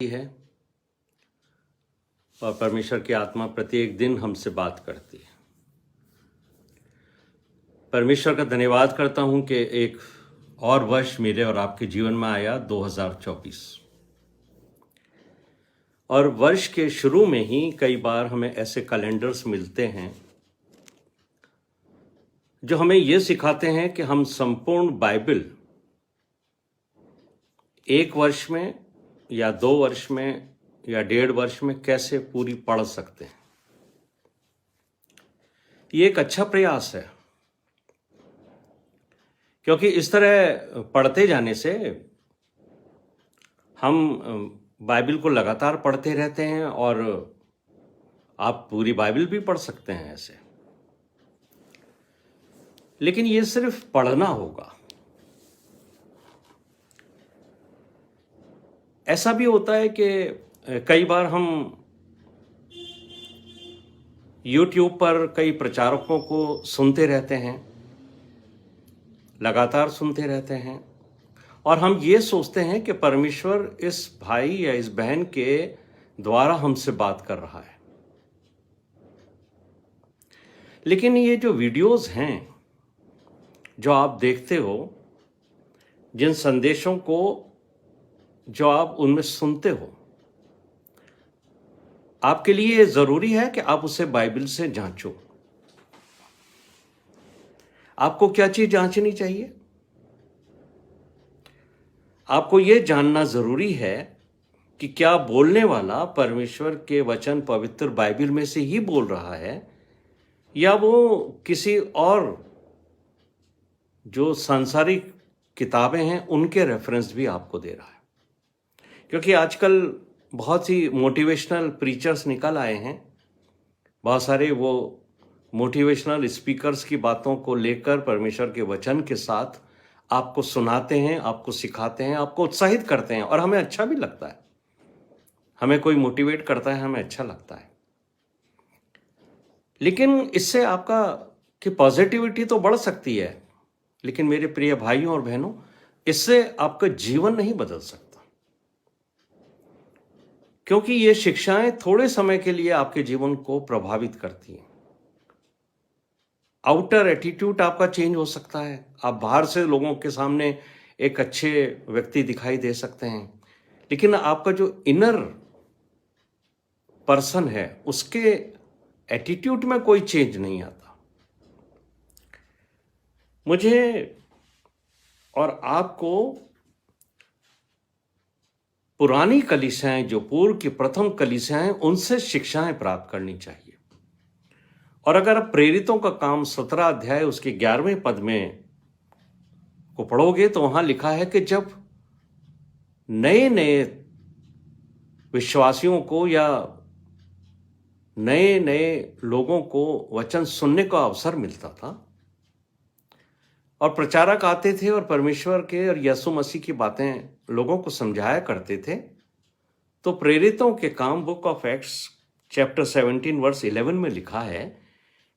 है और परमेश्वर की आत्मा प्रत्येक दिन हमसे बात करती है। परमेश्वर का धन्यवाद करता हूं कि एक और वर्ष मेरे और आपके जीवन में आया 2024 और वर्ष के शुरू में ही कई बार हमें ऐसे कैलेंडर्स मिलते हैं जो हमें यह सिखाते हैं कि हम संपूर्ण बाइबल एक वर्ष में या 2 वर्ष में या 1.5 वर्ष में कैसे पूरी पढ़ सकते हैं। ये एक अच्छा प्रयास है क्योंकि इस तरह पढ़ते जाने से हम बाइबल को लगातार पढ़ते रहते हैं और आप पूरी बाइबल भी पढ़ सकते हैं ऐसे। लेकिन ये सिर्फ पढ़ना होगा। ऐसा भी होता है कि कई बार हम YouTube पर कई प्रचारकों को सुनते रहते हैं, लगातार सुनते रहते हैं और हम ये सोचते हैं कि परमेश्वर इस भाई या इस बहन के द्वारा हमसे बात कर रहा है। लेकिन ये जो वीडियोस हैं जो आप देखते हो, जिन संदेशों को जो आप उनमें सुनते हो, आपके लिए जरूरी है कि आप उसे बाइबल से जांचो। आपको क्या चीज जांचनी चाहिए? आपको यह जानना जरूरी है कि क्या बोलने वाला परमेश्वर के वचन पवित्र बाइबल में से ही बोल रहा है या वो किसी और जो सांसारिक किताबें हैं उनके रेफरेंस भी आपको दे रहा है। क्योंकि आजकल बहुत सी मोटिवेशनल प्रीचर्स निकल आए हैं, बहुत सारे वो मोटिवेशनल स्पीकर्स की बातों को लेकर परमेश्वर के वचन के साथ आपको सुनाते हैं, आपको सिखाते हैं, आपको उत्साहित करते हैं और हमें अच्छा भी लगता है। हमें कोई मोटिवेट करता है, हमें अच्छा लगता है। लेकिन इससे आपका कि पॉजिटिविटी तो बढ़ सकती है, लेकिन मेरे प्रिय भाइयों और बहनों, इससे आपका जीवन नहीं बदल सकता। क्योंकि ये शिक्षाएं थोड़े समय के लिए आपके जीवन को प्रभावित करती हैं। आउटर एटीट्यूड आपका चेंज हो सकता है। आप बाहर से लोगों के सामने एक अच्छे व्यक्ति दिखाई दे सकते हैं, लेकिन आपका जो इनर पर्सन है उसके एटीट्यूड में कोई चेंज नहीं आता। मुझे और आपको पुरानी कलीसियाएं, जो पूर्व की प्रथम कलीसियाएं, उनसे शिक्षाएं प्राप्त करनी चाहिए। और अगर आप प्रेरितों का काम 17 अध्याय उसके 11वें पद में को पढ़ोगे तो वहां लिखा है कि जब नए नए विश्वासियों को या नए नए लोगों को वचन सुनने का अवसर मिलता था और प्रचारक आते थे और परमेश्वर के और यीशु मसीह की बातें लोगों को समझाया करते थे, तो प्रेरितों के काम book of Acts chapter 17 verse 11 में लिखा है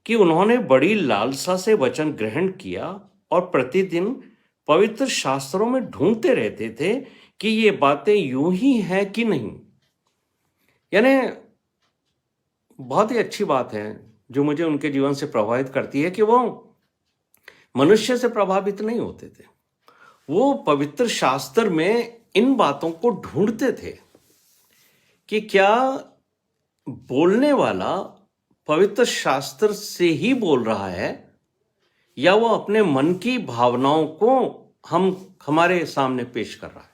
कि उन्होंने बड़ी लालसा से वचन ग्रहण किया और प्रतिदिन पवित्र शास्त्रों में ढूंढते रहते थे कि ये बातें यूं ही हैं कि नहीं। यानी बहुत ही अच्छी बात है जो मुझे उनके जीवन से प्रभावित करती है कि वो मनुष्य से प्रभावित नहीं होते थे। वो पवित्र शास्त्र में इन बातों को ढूंढते थे कि क्या बोलने वाला पवित्र शास्त्र से ही बोल रहा है या वो अपने मन की भावनाओं को हमारे सामने पेश कर रहा है।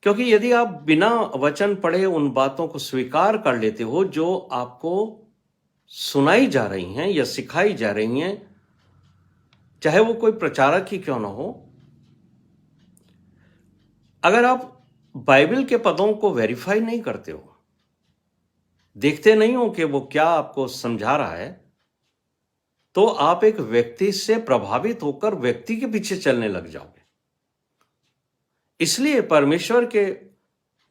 क्योंकि यदि आप बिना वचन पढ़े उन बातों को स्वीकार कर लेते हो जो आपको सुनाई जा रही हैं या सिखाई जा रही हैं, चाहे वो कोई प्रचारक ही क्यों ना हो, अगर आप बाइबल के पदों को वेरीफाई नहीं करते हो, देखते नहीं हो कि वो क्या आपको समझा रहा है, तो आप एक व्यक्ति से प्रभावित होकर व्यक्ति के पीछे चलने लग जाओगे। इसलिए परमेश्वर के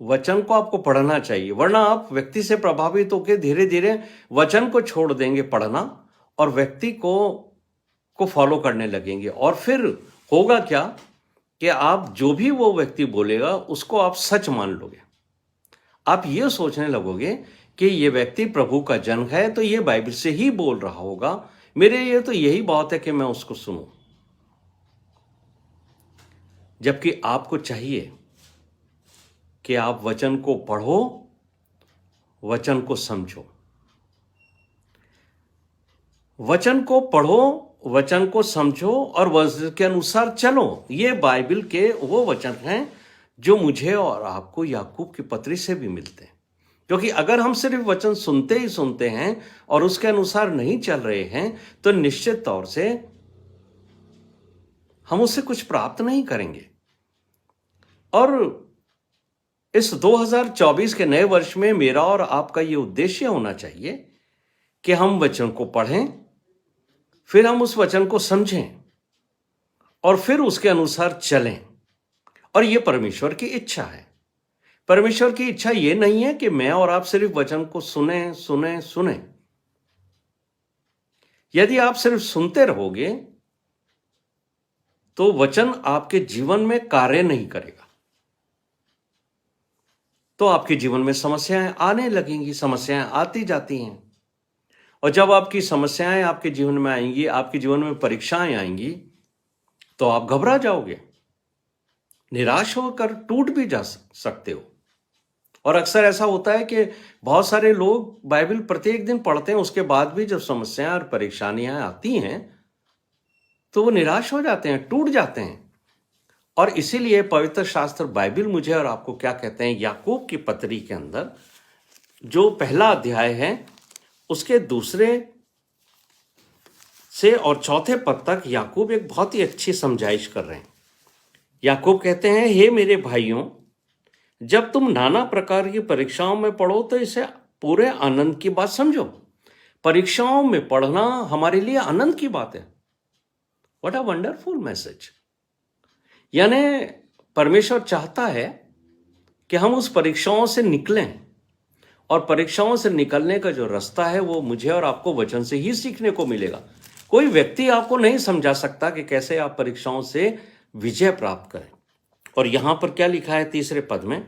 वचन को आपको पढ़ना चाहिए, वरना आप व्यक्ति से प्रभावित होकर धीरे धीरे वचन को छोड़ देंगे पढ़ना और व्यक्ति को फॉलो करने लगेंगे। और फिर होगा क्या कि आप जो भी वो व्यक्ति बोलेगा उसको आप सच मान लोगे। आप ये सोचने लगोगे कि ये व्यक्ति प्रभु का जन है तो ये बाइबल से ही बोल रहा होगा, मेरे लिए तो यही बहुत है कि मैं उसको सुनूं। जबकि आपको चाहिए कि आप वचन को पढ़ो, वचन को समझो, वचन को पढ़ो, वचन को समझो और वचन के अनुसार चलो। ये बाइबल के वो वचन हैं जो मुझे और आपको याकूब की पत्री से भी मिलते हैं। क्योंकि अगर हम सिर्फ वचन सुनते ही सुनते हैं और उसके अनुसार नहीं चल रहे हैं तो निश्चित तौर से हम उससे कुछ प्राप्त नहीं करेंगे। और इस 2024 के नए वर्ष में मेरा और आपका ये उद्देश्य होना चाहिए कि हम वचन को पढ़ें, फिर हम उस वचन को समझें और फिर उसके अनुसार चलें। और ये परमेश्वर की इच्छा है। परमेश्वर की इच्छा ये नहीं है कि मैं और आप सिर्फ वचन को सुने सुने सुने। यदि आप सिर्फ सुनते रहोगे तो वचन आपके जीवन में कार्य नहीं करेगा, तो आपके जीवन में समस्याएं आने लगेंगी, समस्याएं आती जाती हैं। और जब आपकी समस्याएं आपके जीवन में आएंगी, आपके जीवन में परीक्षाएं आएंगी, तो आप घबरा जाओगे, निराश होकर टूट भी जा सकते हो। और अक्सर ऐसा होता है कि बहुत सारे लोग बाइबल प्रत्येक दिन पढ़ते हैं, उसके बाद भी जब समस्याएं और परेशानियां आती हैं तो वो निराश हो जाते हैं, टूट जाते हैं। और इसीलिए पवित्र शास्त्र बाइबल मुझे और आपको क्या कहते हैं, याकूब की पत्री के अंदर जो पहला अध्याय है उसके दूसरे से और चौथे पद तक याकूब एक बहुत ही अच्छी समझाइश कर रहे हैं। याकूब कहते हैं, हे मेरे भाइयों, जब तुम नाना प्रकार की परीक्षाओं में पढ़ो तो इसे पूरे आनंद की बात समझो। परीक्षाओं में पढ़ना हमारे लिए आनंद की बात है। What a wonderful message. यानी परमेश्वर चाहता है कि हम उस परीक्षाओं से निकलें, और परीक्षाओं से निकलने का जो रास्ता है वो मुझे और आपको वचन से ही सीखने को मिलेगा। कोई व्यक्ति आपको नहीं समझा सकता कि कैसे आप परीक्षाओं से विजय प्राप्त करें। और यहां पर क्या लिखा है तीसरे पद में,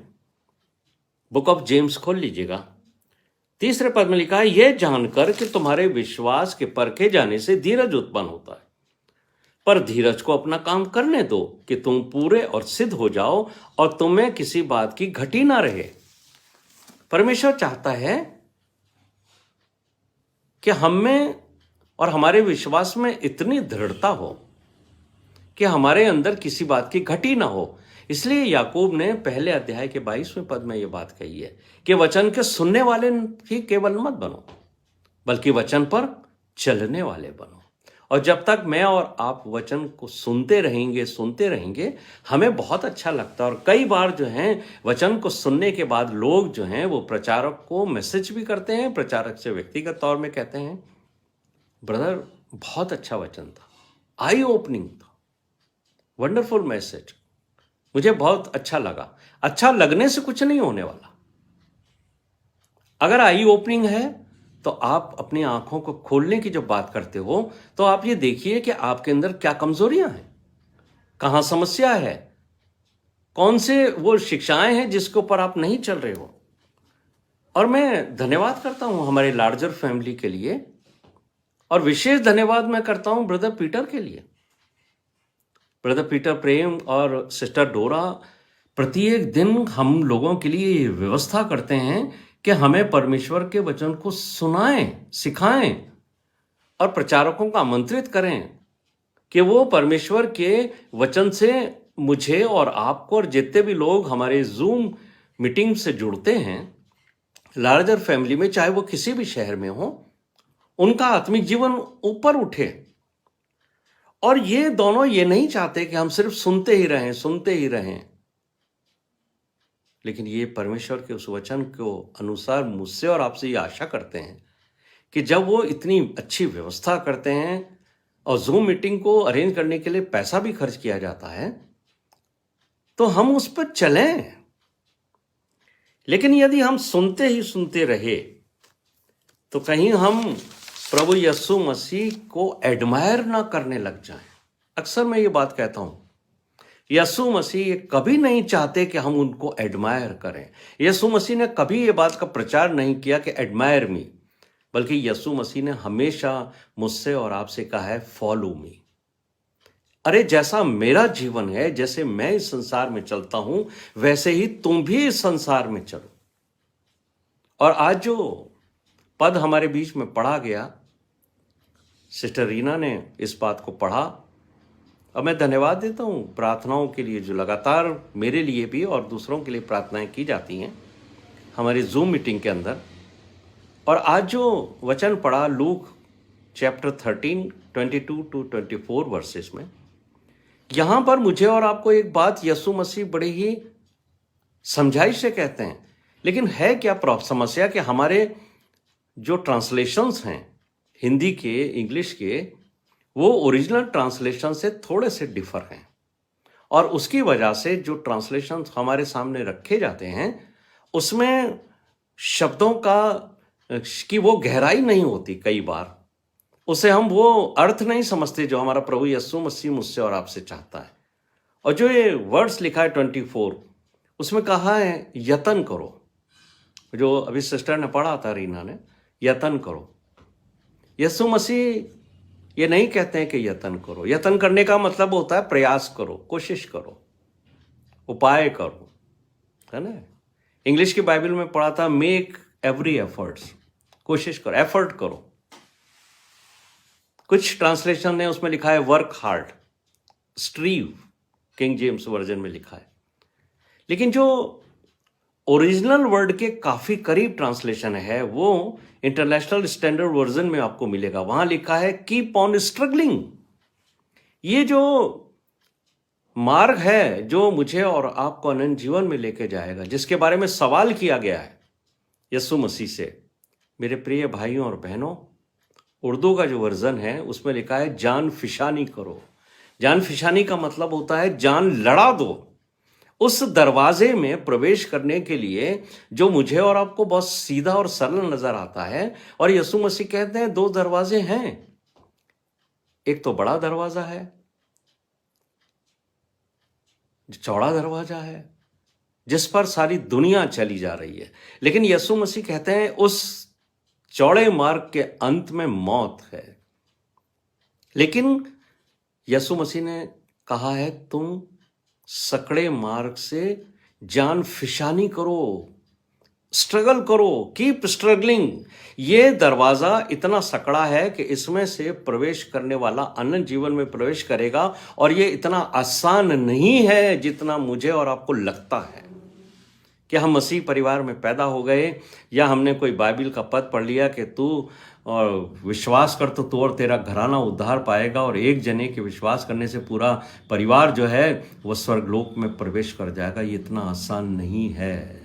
बुक ऑफ जेम्स खोल लीजिएगा। तीसरे पद में लिखा है, यह जानकर कि तुम्हारे विश्वास के परखे जाने से धीरज उत्पन्न होता है, पर धीरज को अपना काम करने दो कि तुम पूरे और सिद्ध हो जाओ और तुम्हें किसी बात की घटी ना रहे। परमेश्वर चाहता है कि हम में और हमारे विश्वास में इतनी दृढ़ता हो कि हमारे अंदर किसी बात की घटी ना हो। इसलिए याकूब ने पहले अध्याय के 22वें पद में यह बात कही है कि वचन के सुनने वाले ही केवल मत बनो, बल्कि वचन पर चलने वाले बनो। और जब तक मैं और आप वचन को सुनते रहेंगे, हमें बहुत अच्छा लगता है। और कई बार जो है वचन को सुनने के बाद लोग जो हैं वो प्रचारक को मैसेज भी करते हैं, प्रचारक से व्यक्तिगत तौर में कहते हैं, ब्रदर बहुत अच्छा वचन था, आई ओपनिंग था, वंडरफुल मैसेज, मुझे बहुत अच्छा लगा। अच्छा लगने से कुछ नहीं होने वाला। अगर आई ओपनिंग है तो आप अपनी आंखों को खोलने की जब बात करते हो तो आप ये देखिए कि आपके अंदर क्या कमजोरियां हैं, कहां समस्या है, कौन से वो शिक्षाएं हैं जिसके ऊपर आप नहीं चल रहे हो। और मैं धन्यवाद करता हूं हमारे लार्जर फैमिली के लिए, और विशेष धन्यवाद मैं करता हूं ब्रदर पीटर के लिए। ब्रदर पीटर प्रेम और सिस्टर डोरा प्रत्येक दिन हम लोगों के लिए ये व्यवस्था करते हैं कि हमें परमेश्वर के वचन को सुनाएं, सिखाएं और प्रचारकों को आमंत्रित करें कि वो परमेश्वर के वचन से मुझे और आपको और जितने भी लोग हमारे जूम मीटिंग से जुड़ते हैं लार्जर फैमिली में, चाहे वो किसी भी शहर में हो, उनका आत्मिक जीवन ऊपर उठे। और ये दोनों ये नहीं चाहते कि हम सिर्फ सुनते ही रहें, लेकिन ये परमेश्वर के उस वचन को अनुसार मुझसे और आपसे ये आशा करते हैं कि जब वो इतनी अच्छी व्यवस्था करते हैं और जूम मीटिंग को अरेंज करने के लिए पैसा भी खर्च किया जाता है, तो हम उस पर चलें। लेकिन यदि हम सुनते रहे तो कहीं हम प्रभु यीशु मसीह को एडमायर ना करने लग जाएं। अक्सर मैं ये बात कहता हूं, यीशु मसीह कभी नहीं चाहते कि हम उनको एडमायर करें। यीशु मसीह ने कभी ये बात का प्रचार नहीं किया कि एडमायर मी, बल्कि यीशु मसीह ने हमेशा मुझसे और आपसे कहा है फॉलो मी। अरे जैसा मेरा जीवन है, जैसे मैं इस संसार में चलता हूं, वैसे ही तुम भी इस संसार में चलो। और आज जो पद हमारे बीच में पढ़ा गया, सिस्टर रीना ने इस बात को पढ़ा, और मैं धन्यवाद देता हूं प्रार्थनाओं के लिए जो लगातार मेरे लिए भी और दूसरों के लिए प्रार्थनाएं की जाती हैं हमारी जूम मीटिंग के अंदर। और आज जो वचन पढ़ा लूक चैप्टर 13 22 to 24 वर्सेस में, यहां पर मुझे और आपको एक बात यीशु मसीह बड़े ही समझाइश से कहते हैं। लेकिन है क्या समस्या कि हमारे जो ट्रांसलेशंस हैं हिंदी के, इंग्लिश के, वो ओरिजिनल ट्रांसलेशन से थोड़े से डिफर हैं, और उसकी वजह से जो ट्रांसलेशन हमारे सामने रखे जाते हैं उसमें शब्दों की वो गहराई नहीं होती। कई बार उसे हम वो अर्थ नहीं समझते जो हमारा प्रभु यीशु मसीह मुझसे और आपसे चाहता है। और जो ये वर्ड्स लिखा है 24, उसमें कहा है यतन करो, जो अभी सिस्टर ने पढ़ा था रीना ने, यतन करो। यीशु मसीह ये नहीं कहते हैं कि यतन करो। यतन करने का मतलब होता है प्रयास करो, कोशिश करो, उपाय करो, है ना। इंग्लिश की बाइबल में पढ़ा था मेक एवरी एफर्ट्स, कोशिश करो, एफर्ट करो। कुछ ट्रांसलेशन ने उसमें लिखा है work hard, strive, King James version में लिखा है। लेकिन जो ओरिजिनल वर्ड के काफी करीब ट्रांसलेशन है वो इंटरनेशनल स्टैंडर्ड वर्जन में आपको मिलेगा। वहां लिखा है कीप ऑन स्ट्रगलिंग। ये जो मार्ग है जो मुझे और आपको अनंत जीवन में लेके जाएगा, जिसके बारे में सवाल किया गया है यीशु मसीह से, मेरे प्रिय भाइयों और बहनों, उर्दू का जो वर्जन है उसमें लिखा है जान फिशानी करो। जान फिशानी का मतलब होता है जान लड़ा दो। उस दरवाजे में प्रवेश करने के लिए जो मुझे और आपको बहुत सीधा और सरल नजर आता है, और यीशु मसीह कहते हैं दो दरवाजे हैं। एक तो बड़ा दरवाजा है, जो चौड़ा दरवाजा है, जिस पर सारी दुनिया चली जा रही है। लेकिन यीशु मसीह कहते हैं उस चौड़े मार्ग के अंत में मौत है। लेकिन यीशु मसीह ने कहा है तुम सकड़े मार्ग से जान फिशानी करो, स्ट्रगल करो, कीप स्ट्रगलिंग। ये दरवाजा इतना सकड़ा है कि इसमें से प्रवेश करने वाला अनंत जीवन में प्रवेश करेगा, और ये इतना आसान नहीं है जितना मुझे और आपको लगता है कि हम मसीह परिवार में पैदा हो गए, या हमने कोई बाइबल का पद पढ़ लिया कि तू और विश्वास कर तो तू और तेरा घराना उद्धार पाएगा, और एक जने के विश्वास करने से पूरा परिवार जो है वो स्वर्गलोक में प्रवेश कर जाएगा। ये इतना आसान नहीं है।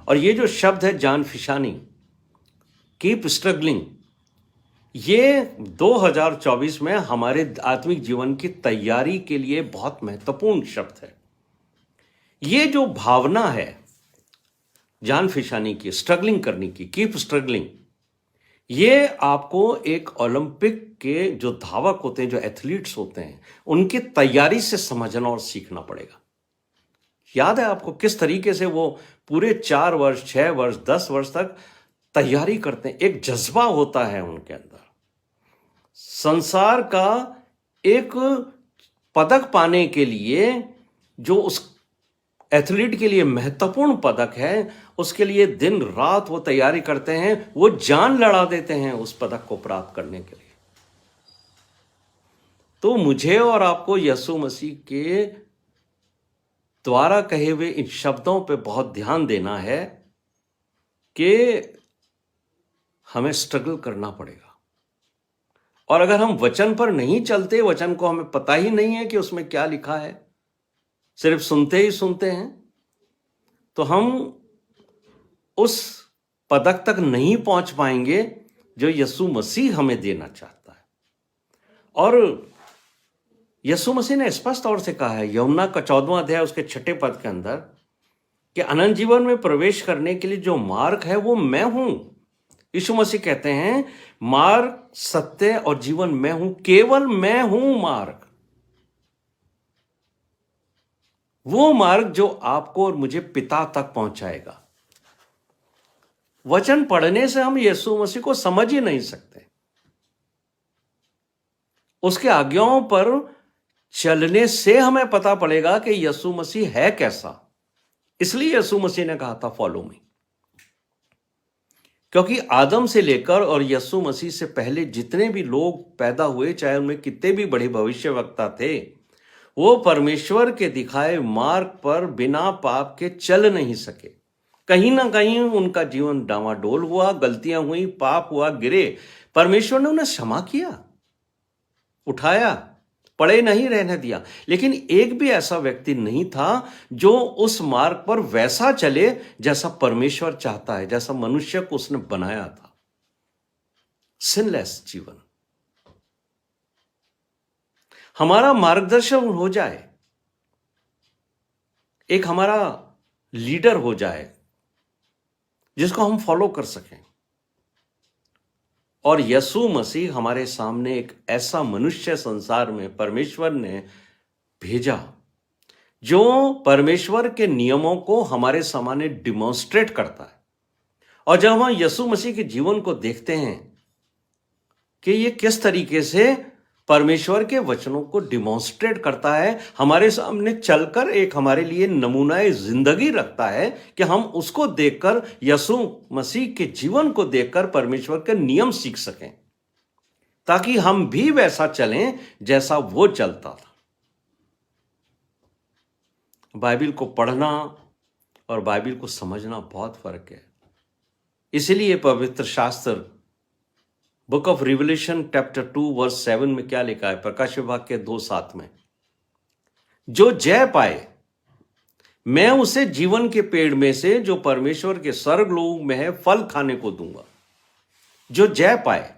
और ये जो शब्द है जान फिशानी, कीप स्ट्रगलिंग, ये 2024 में हमारे आत्मिक जीवन की तैयारी के लिए बहुत महत्वपूर्ण शब्द है। ये जो भावना है जान फिशानी की, स्ट्रगलिंग करने की, कीप स्ट्रगलिंग, ये आपको एक ओलंपिक के जो धावक होते हैं, जो एथलीट्स होते हैं, उनकी तैयारी से समझना और सीखना पड़ेगा। याद है आपको किस तरीके से वो पूरे 4 वर्ष, 6 वर्ष, 10 वर्ष तक तैयारी करते हैं। एक जज्बा होता है उनके अंदर। संसार का एक पदक पाने के लिए जो उस एथलीट के लिए महत्वपूर्ण पदक है, उसके लिए दिन रात वो तैयारी करते हैं, वो जान लड़ा देते हैं उस पदक को प्राप्त करने के लिए। तो मुझे और आपको यीशु मसीह के द्वारा कहे हुए इन शब्दों पे बहुत ध्यान देना है कि हमें स्ट्रगल करना पड़ेगा। और अगर हम वचन पर नहीं चलते, वचन को हमें पता ही नहीं है कि उसमें क्या लिखा है, सिर्फ सुनते ही सुनते हैं, तो हम उस पदक तक नहीं पहुंच पाएंगे जो यीशु मसीह हमें देना चाहता है। और यीशु मसीह ने स्पष्ट तौर से कहा है यूहन्ना का 14वां अध्याय उसके 6ठे पद के अंदर कि अनंत जीवन में प्रवेश करने के लिए जो मार्ग है वो मैं हूं। यीशु मसीह कहते हैं मार्ग, सत्य और जीवन मैं हूं, केवल मैं हूं मार्ग। वो मार्ग जो आपको और मुझे पिता तक पहुंचाएगा। वचन पढ़ने से हम यीशु मसीह को समझ ही नहीं सकते, उसके आज्ञाओं पर चलने से हमें पता पड़ेगा कि यीशु मसीह है कैसा। इसलिए यीशु मसीह ने कहा था फॉलो मी, क्योंकि आदम से लेकर और यीशु मसीह से पहले जितने भी लोग पैदा हुए, चाहे उनमें कितने भी बड़े भविष्यवक्ता थे, वो परमेश्वर के दिखाए मार्ग पर बिना पाप के चल नहीं सके। कहीं ना कहीं उनका जीवन डामाडोल हुआ, गलतियां हुई, पाप हुआ, गिरे। परमेश्वर ने उन्हें क्षमा किया, उठाया, पड़े नहीं रहने दिया। लेकिन एक भी ऐसा व्यक्ति नहीं था जो उस मार्ग पर वैसा चले जैसा परमेश्वर चाहता है, जैसा मनुष्य को उसने बनाया था। सिनलेस जीवन हमारा मार्गदर्शन हो जाए, एक हमारा लीडर हो जाए जिसको हम फॉलो कर सकें। और यीशु मसीह हमारे सामने एक ऐसा मनुष्य संसार में परमेश्वर ने भेजा जो परमेश्वर के नियमों को हमारे सामने डिमॉन्स्ट्रेट करता है। और जब हम यीशु मसीह के जीवन को देखते हैं कि ये किस तरीके से परमेश्वर के वचनों को डिमॉन्स्ट्रेट करता है, हमारे सामने चलकर एक हमारे लिए नमूनाए जिंदगी रखता है कि हम उसको देखकर, यीशु मसीह के जीवन को देखकर परमेश्वर के नियम सीख सकें, ताकि हम भी वैसा चलें जैसा वो चलता था। बाइबल को पढ़ना और बाइबल को समझना बहुत फर्क है। इसलिए पवित्र शास्त्र book of Revelation chapter 2 verse 7 में क्या लिखा है? प्रकाश विभाग के 2:7 में, जो जय पाए मैं उसे जीवन के पेड़ में से जो परमेश्वर के स्वर्गलोक में है फल खाने को दूंगा। जो जय पाए,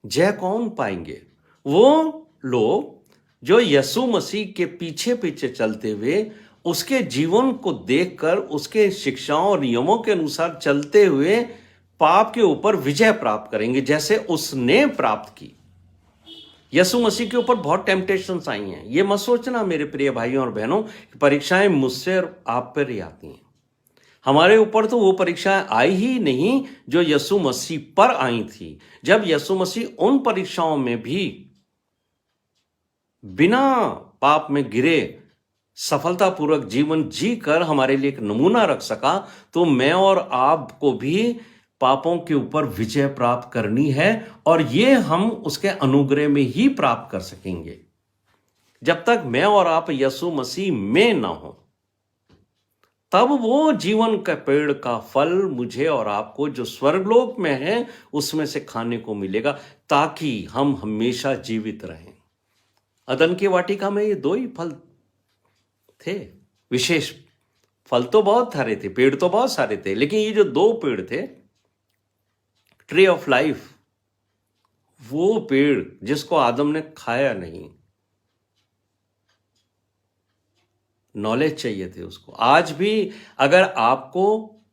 जय कौन पाएंगे? वो लोग जो यीशु मसीह के पीछे पीछे चलते हुए, उसके जीवन को देखकर, उसके शिक्षाओं और नियमों के अनुसार चलते हुए पाप के ऊपर विजय प्राप्त करेंगे, जैसे उसने प्राप्त की। यीशु मसीह के ऊपर बहुत टेम्पटेशंस आई हैं। ये मत सोचना मेरे प्रिय भाइयों और बहनों, परीक्षाएं मुझसे और आप पर ही आती हैं। हमारे ऊपर तो वो परीक्षाएं आई ही नहीं जो यीशु मसीह पर आई थी। जब यीशु मसीह उन परीक्षाओं में भी बिना पाप में गिरे सफलतापूर्वक जीवन जीकर हमारे लिए एक नमूना रख सका, तो मैं और आपको भी पापों के ऊपर विजय प्राप्त करनी है। और ये हम उसके अनुग्रह में ही प्राप्त कर सकेंगे। जब तक मैं और आप यीशु मसीह में ना हो, तब वो जीवन का पेड़ का फल मुझे और आपको जो स्वर्गलोक में है उसमें से खाने को मिलेगा, ताकि हम हमेशा जीवित रहें। अदन की वाटिका में ये 2 ही फल थे। विशेष फल तो बहुत सारे थे, पेड़ तो बहुत सारे थे, लेकिन ये जो 2 पेड़ थे, ट्री ऑफ लाइफ, वो पेड़ जिसको आदम ने खाया नहीं, नॉलेज चाहिए थे उसको। आज भी अगर आपको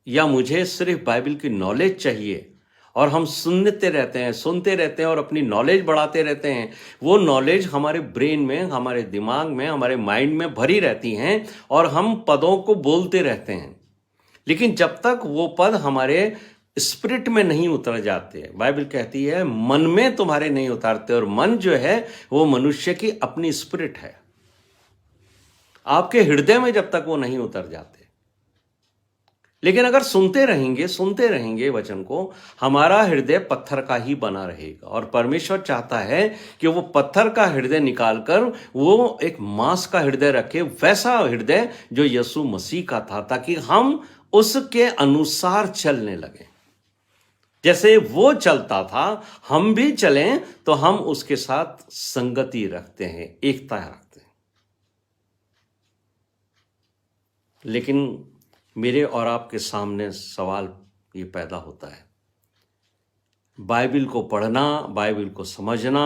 या मुझे सिर्फ बाइबल की नॉलेज चाहिए और हम सुनते रहते हैं और अपनी नॉलेज बढ़ाते रहते हैं, वो नॉलेज हमारे ब्रेन में, हमारे दिमाग में, हमारे माइंड में भरी रहती हैं और हम पदों को बोलते रहते हैं। लेकिन जब तक वो पद हमारे स्पिरिट में नहीं उतर जाते, बाइबल कहती है मन में तुम्हारे नहीं उतारते, और मन जो है वो मनुष्य की अपनी स्पिरिट है। आपके हृदय में जब तक वो नहीं उतर जाते। लेकिन अगर सुनते रहेंगे वचन को, हमारा हृदय पत्थर का ही बना रहेगा। और परमेश्वर चाहता है कि वो पत्थर का हृदय निकालकर वो एक मांस का हृदय रखे, वैसा हृदय जो यीशु मसीह का था, ताकि हम उसके अनुसार चलने लगे। जैसे वो चलता था हम भी चलें, तो हम उसके साथ संगति रखते हैं, एकता रखते हैं। लेकिन मेरे और आपके सामने सवाल ये पैदा होता है, बाइबल को पढ़ना, बाइबल को समझना,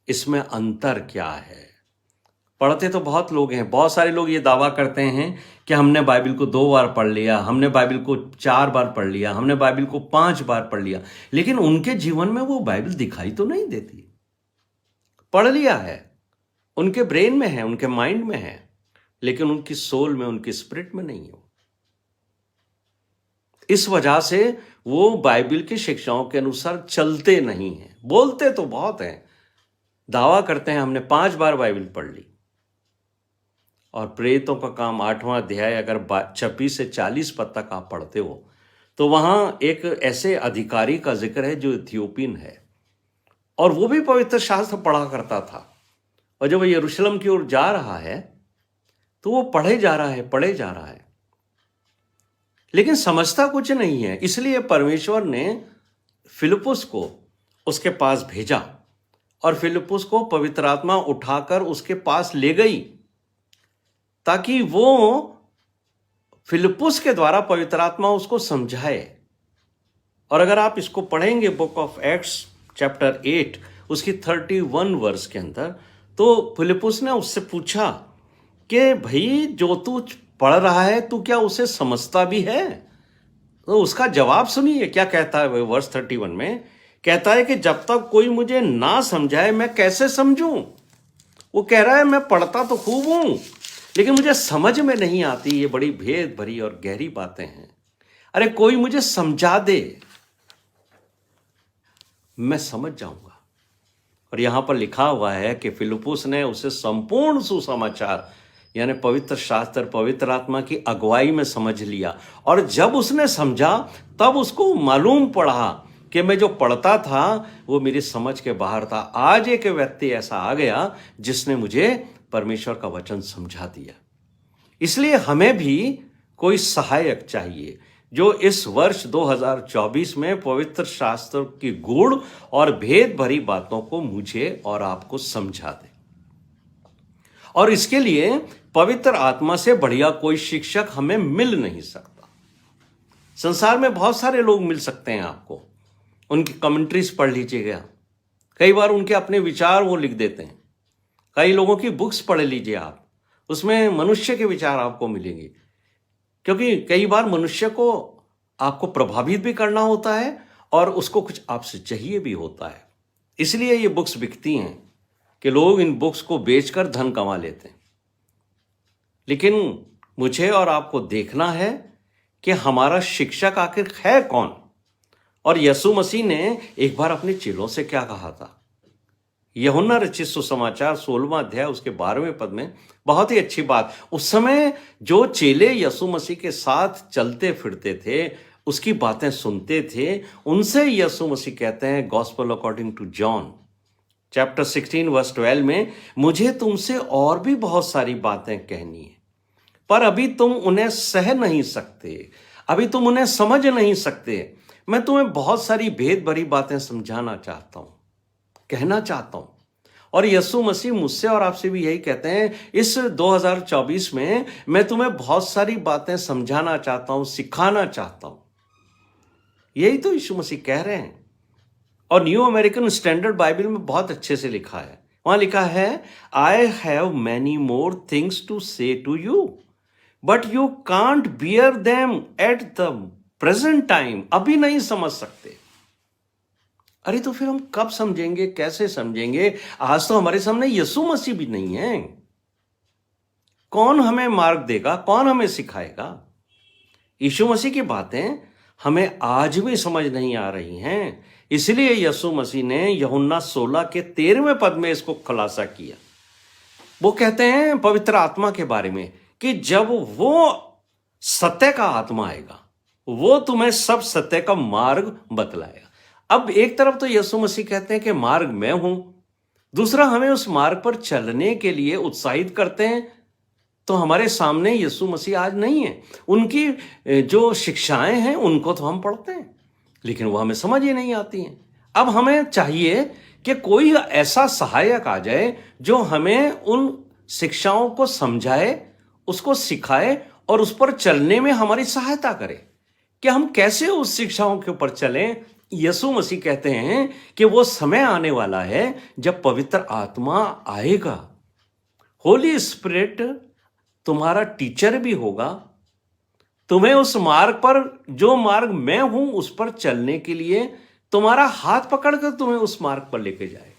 इसमें अंतर क्या है? पढ़ते तो बहुत लोग हैं, बहुत सारे लोग ये दावा करते हैं कि हमने बाइबल को 2 बार पढ़ लिया, हमने बाइबल को 4 बार पढ़ लिया, हमने बाइबल को 5 बार पढ़ लिया, लेकिन उनके जीवन में वो बाइबल दिखाई तो नहीं देती। पढ़ लिया है, उनके ब्रेन में है, उनके माइंड में है, लेकिन उनकी सोल में, उनकी स्पिरिट में नहीं हो। इस वजह से वो बाइबल की शिक्षाओं के अनुसार चलते नहीं हैं। बोलते तो बहुत हैं, दावा करते हैं हमने 5 बार बाइबल पढ़ ली, और प्रेरितों का काम 8वां अध्याय अगर 26 से 40 पद तक आप पढ़ते हो तो वहां एक ऐसे अधिकारी का जिक्र है जो इथियोपियन है, और वो भी पवित्र शास्त्र पढ़ा करता था। और जब वो यरूशलेम की ओर जा रहा है तो वो पढ़े जा रहा है, लेकिन समझता कुछ नहीं है। इसलिए परमेश्वर ने फिलिप्पुस को उसके पास भेजा, और फिलिप्पुस को पवित्र आत्मा उठाकर उसके पास ले गई, ताकि वो फिलिप्पुस के द्वारा पवित्र आत्मा उसको समझाए। और अगर आप इसको पढ़ेंगे बुक ऑफ एक्ट्स चैप्टर 8 उसकी 31 वर्स के अंदर, तो फिलिप्पुस ने उससे पूछा कि भाई जो तू पढ़ रहा है तू क्या उसे समझता भी है? तो उसका जवाब सुनिए क्या कहता है। वर्स 31 में कहता है कि जब तक कोई मुझे ना समझाए मैं कैसे समझूं। वो कह रहा है मैं पढ़ता तो खूब हूं, लेकिन मुझे समझ में नहीं आती। ये बड़ी भेद भरी और गहरी बातें हैं। अरे कोई मुझे समझा दे, मैं समझ जाऊंगा। और यहां पर लिखा हुआ है कि फिलिप्पुस ने उसे संपूर्ण सुसमाचार यानी पवित्र शास्त्र, पवित्र आत्मा की अगुवाई में समझ लिया। और जब उसने समझा तब उसको मालूम पड़ा कि मैं जो पढ़ता था वो मेरी समझ के बाहर था। आज एक व्यक्ति ऐसा आ गया जिसने मुझे परमेश्वर का वचन समझा दिया। इसलिए हमें भी कोई सहायक चाहिए जो इस वर्ष 2024 में पवित्र शास्त्र की गूढ़ और भेद भरी बातों को मुझे और आपको समझा दे। और इसके लिए पवित्र आत्मा से बढ़िया कोई शिक्षक हमें मिल नहीं सकता। संसार में बहुत सारे लोग मिल सकते हैं आपको, उनकी कमेंट्रीज पढ़ लीजिएगा, कई बार उनके अपने विचार वो लिख देते हैं। कई लोगों की बुक्स पढ़ लीजिए आप, उसमें मनुष्य के विचार आपको मिलेंगे, क्योंकि कई बार मनुष्य को आपको प्रभावित भी करना होता है और उसको कुछ आपसे चाहिए भी होता है। इसलिए ये बुक्स बिकती हैं कि लोग इन बुक्स को बेचकर धन कमा लेते हैं। लेकिन मुझे और आपको देखना है कि हमारा शिक्षक आखिर है कौन। और यीशु मसीह ने एक बार अपने चेलों से क्या कहा था। यूहन्ना रचित सुसमाचार 16वां अध्याय उसके 12वें पद में बहुत ही अच्छी बात। उस समय जो चेले यीशु मसीह के साथ चलते फिरते थे, उसकी बातें सुनते थे, उनसे यीशु मसीह कहते हैं gospel according to John chapter 16 verse 12 में, मुझे तुमसे और भी बहुत सारी बातें कहनी है, पर अभी तुम उन्हें सह नहीं सकते, अभी तुम उन्हें समझ नहीं सकते। मैं तुम्हें बहुत सारी भेद भरी बातें समझाना चाहता हूं, कहना चाहता हूं। और यीशु मसीह मुझसे और आपसे भी यही कहते हैं, इस 2024 में मैं तुम्हें बहुत सारी बातें समझाना चाहता हूं, सिखाना चाहता हूं। यही तो यीशु मसीह कह रहे हैं। और न्यू अमेरिकन स्टैंडर्ड बाइबल में बहुत अच्छे से लिखा है। वहां लिखा है, I have many more things to say to you but you can't bear them at the present time. अभी नहीं समझ सकते। अरे तो फिर हम कब समझेंगे, कैसे समझेंगे? आज तो हमारे सामने यीशु मसीह भी नहीं है। कौन हमें मार्ग देगा, कौन हमें सिखाएगा? यीशु मसीह की बातें हमें आज भी समझ नहीं आ रही हैं। इसलिए यीशु मसीह ने यूहन्ना 16 के 13वें पद में इसको खुलासा किया। वो कहते हैं पवित्र आत्मा के बारे में कि जब वो सत्य का आत्मा आएगा, वो तुम्हें सब सत्य का मार्ग बतलाएगा। अब एक तरफ तो यीशु मसीह कहते हैं कि मार्ग मैं हूं, दूसरा हमें उस मार्ग पर चलने के लिए उत्साहित करते हैं। तो हमारे सामने यीशु मसीह आज नहीं है। उनकी जो शिक्षाएं हैं उनको तो हम पढ़ते हैं, लेकिन वो हमें समझ ही नहीं आती हैं। अब हमें चाहिए कि कोई ऐसा सहायक आ जाए जो हमें उन शिक्षाओं को समझाए, उसको सिखाए और उस पर चलने में हमारी सहायता करे कि हम कैसे उस शिक्षाओं के ऊपर चलें। यीशु मसीह कहते हैं कि वो समय आने वाला है जब पवित्र आत्मा आएगा। होली स्पिरिट तुम्हारा टीचर भी होगा, तुम्हें उस मार्ग पर, जो मार्ग मैं हूं उस पर चलने के लिए तुम्हारा हाथ पकड़कर तुम्हें उस मार्ग पर लेके जाए।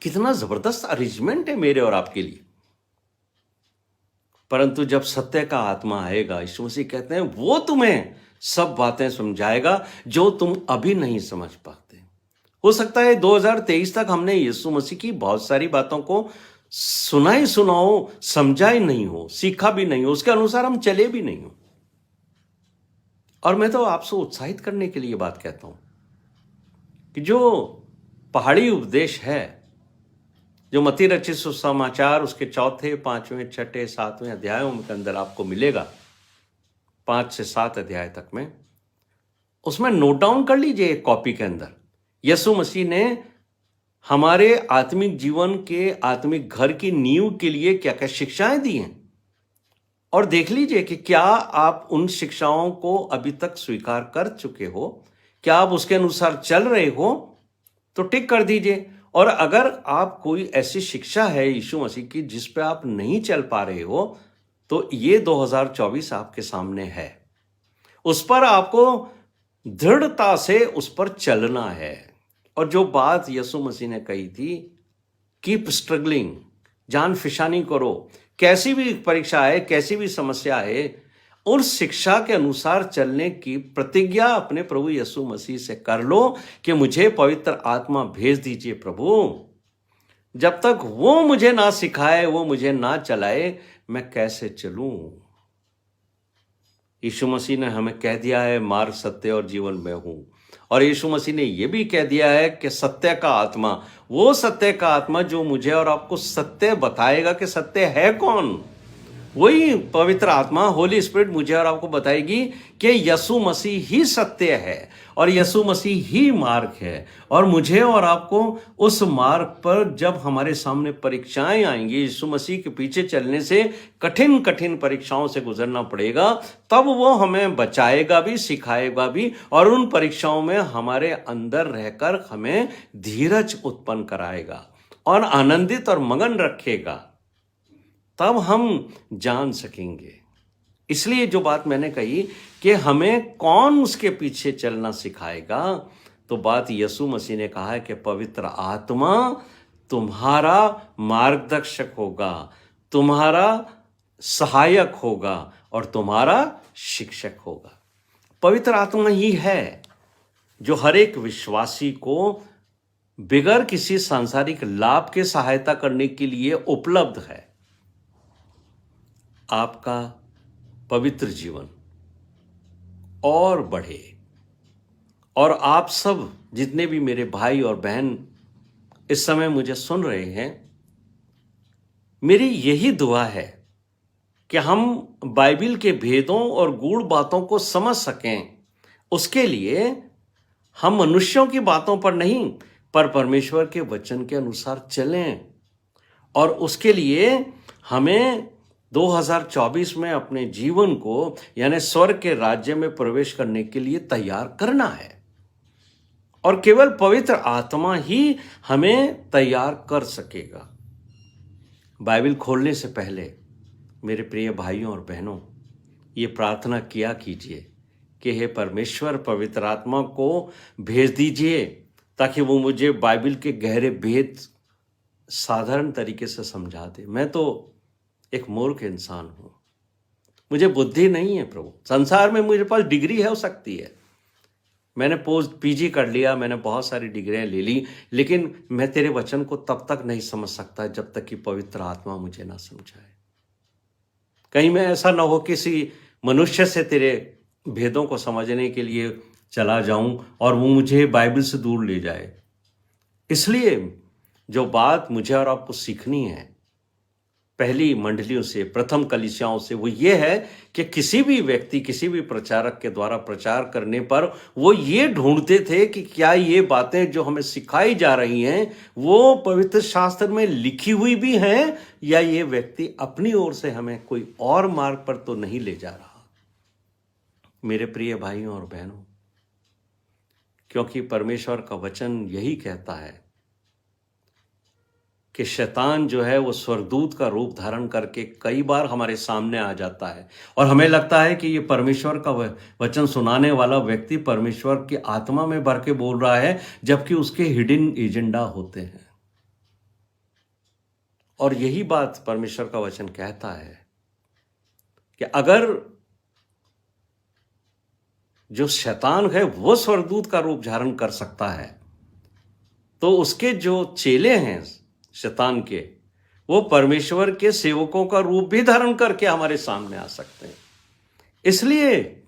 कितना जबरदस्त अरेंजमेंट है मेरे और आपके लिए। परंतु जब सत्य का आत्मा आएगा, यीशु मसीह कहते हैं वो तुम्हें सब बातें समझाएगा जो तुम अभी नहीं समझ पाते। हो सकता है 2023 तक हमने यीशु मसीह की बहुत सारी बातों को सुना ही सुना हो, समझा ही नहीं हो, सीखा भी नहीं हो, उसके अनुसार हम चले भी नहीं हो। और मैं तो आपसे उत्साहित करने के लिए बात कहता हूं कि जो पहाड़ी उपदेश है, जो मत्ती रचित सुसमाचार उसके 4, 5, 6, 7वें अध्यायों के अंदर आपको मिलेगा, 5 से 7 अध्याय तक में, उसमें नोट डाउन कर लीजिए एक कॉपी के अंदर। यीशु मसीह ने हमारे आत्मिक जीवन के आत्मिक घर की नींव के लिए क्या क्या शिक्षाएं दी हैं, और देख लीजिए कि क्या आप उन शिक्षाओं को अभी तक स्वीकार कर चुके हो, क्या आप उसके अनुसार चल रहे हो, तो टिक कर दीजिए। और अगर आप कोई ऐसी शिक्षा है यीशु मसीह की जिस पे आप नहीं चल पा रहे हो, तो ये 2024 आपके सामने है। उस पर आपको दृढ़ता से उस पर चलना है। और जो बात यीशु मसीह ने कही थी, कीप स्ट्रगलिंग, जान फिशानी करो, कैसी भी परीक्षा है, कैसी भी समस्या है, उस शिक्षा के अनुसार चलने की प्रतिज्ञा अपने प्रभु यीशु मसीह से कर लो कि मुझे पवित्र आत्मा भेज दीजिए प्रभु। जब तक वो मुझे ना सिखाए, वो मुझे ना चलाए, मैं कैसे चलूं। यीशु मसीह ने हमें कह दिया है मार्ग, सत्य और जीवन में हूं। और यीशु मसीह ने यह भी कह दिया है कि सत्य का आत्मा, वो सत्य का आत्मा जो मुझे और आपको सत्य बताएगा कि सत्य है कौन, वही पवित्र आत्मा, होली स्पिरिट, मुझे और आपको बताएगी कि यीशु मसीह ही सत्य है और यीशु मसीह ही मार्ग है। और मुझे और आपको उस मार्ग पर जब हमारे सामने परीक्षाएं आएंगी, यीशु मसीह के पीछे चलने से कठिन कठिन परीक्षाओं से गुजरना पड़ेगा, तब वो हमें बचाएगा भी, सिखाएगा भी, और उन परीक्षाओं में हमारे अंदर रहकर हमें धीरज उत्पन्न कराएगा और आनंदित और मगन रखेगा। तब हम जान सकेंगे। इसलिए जो बात मैंने कही कि हमें कौन उसके पीछे चलना सिखाएगा, तो बात यीशु मसीह ने कहा है कि पवित्र आत्मा तुम्हारा मार्गदर्शक होगा, तुम्हारा सहायक होगा और तुम्हारा शिक्षक होगा। पवित्र आत्मा ही है जो हर एक विश्वासी को बिगर किसी सांसारिक लाभ के सहायता करने के लिए उपलब्ध है। आपका पवित्र जीवन और बढ़े, और आप सब जितने भी मेरे भाई और बहन इस समय मुझे सुन रहे हैं, मेरी यही दुआ है कि हम बाइबिल के भेदों और गूढ़ बातों को समझ सकें। उसके लिए हम मनुष्यों की बातों पर नहीं, पर परमेश्वर के वचन के अनुसार चलें। और उसके लिए हमें 2024 में अपने जीवन को, यानी स्वर्ग के राज्य में प्रवेश करने के लिए तैयार करना है। और केवल पवित्र आत्मा ही हमें तैयार कर सकेगा। बाइबल खोलने से पहले मेरे प्रिय भाइयों और बहनों, ये प्रार्थना किया कीजिए कि हे परमेश्वर, पवित्र आत्मा को भेज दीजिए ताकि वो मुझे बाइबल के गहरे भेद साधारण तरीके से समझा दे। मैं तो एक मूर्ख इंसान हूं, मुझे बुद्धि नहीं है प्रभु। संसार में मुझे पास डिग्री है, हो सकती है, मैंने पोस्ट पीजी कर लिया, मैंने बहुत सारी डिग्रियां ले ली, लेकिन मैं तेरे वचन को तब तक नहीं समझ सकता जब तक कि पवित्र आत्मा मुझे ना समझाए। कहीं मैं ऐसा ना हो किसी मनुष्य से तेरे भेदों को समझने के लिए चला जाऊं और वो मुझे बाइबल से दूर ले जाए। इसलिए जो बात मुझे और आपको सीखनी है पहली मंडलियों से, प्रथम कलीसियाओं से, वो ये है कि किसी भी व्यक्ति, किसी भी प्रचारक के द्वारा प्रचार करने पर वो ये ढूंढते थे कि क्या ये बातें जो हमें सिखाई जा रही हैं वो पवित्र शास्त्र में लिखी हुई भी हैं, या ये व्यक्ति अपनी ओर से हमें कोई और मार्ग पर तो नहीं ले जा रहा। मेरे प्रिय भाइयों और बहनों, क्योंकि परमेश्वर का वचन यही कहता है कि शैतान जो है वो स्वर्गदूत का रूप धारण करके कई बार हमारे सामने आ जाता है और हमें लगता है कि ये परमेश्वर का वचन सुनाने वाला व्यक्ति परमेश्वर की आत्मा में भर के बोल रहा है, जबकि उसके हिडन एजेंडा होते हैं। और यही बात परमेश्वर का वचन कहता है कि अगर जो शैतान है वो स्वर्गदूत का रूप धारण कर सकता है, तो उसके जो चेले हैं शैतान के, वो परमेश्वर के सेवकों का रूप भी धारण करके हमारे सामने आ सकते हैं। इसलिए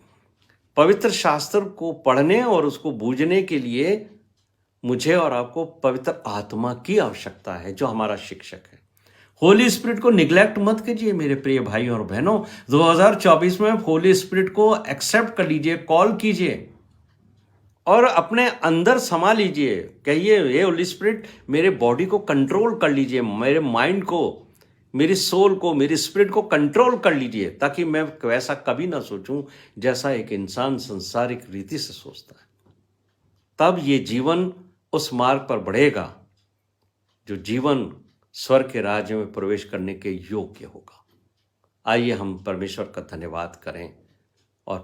पवित्र शास्त्र को पढ़ने और उसको बूझने के लिए मुझे और आपको पवित्र आत्मा की आवश्यकता है, जो हमारा शिक्षक है। होली स्पिरिट को निग्लेक्ट मत कीजिए मेरे प्रिय भाई और बहनों। 2024 में होली स्पिरिट को एक्सेप्ट कर लीजिए, कॉल कीजिए और अपने अंदर समा लीजिए। कहिए, हे होली स्पिरिट, मेरे बॉडी को कंट्रोल कर लीजिए, मेरे माइंड को, मेरी सोल को, मेरी स्पिरिट को कंट्रोल कर लीजिए, ताकि मैं वैसा कभी ना सोचूं जैसा एक इंसान संसारिक रीति से सोचता है। तब ये जीवन उस मार्ग पर बढ़ेगा जो जीवन स्वर्ग के राज्य में प्रवेश करने के योग्य होगा। आइए हम परमेश्वर का धन्यवाद करें और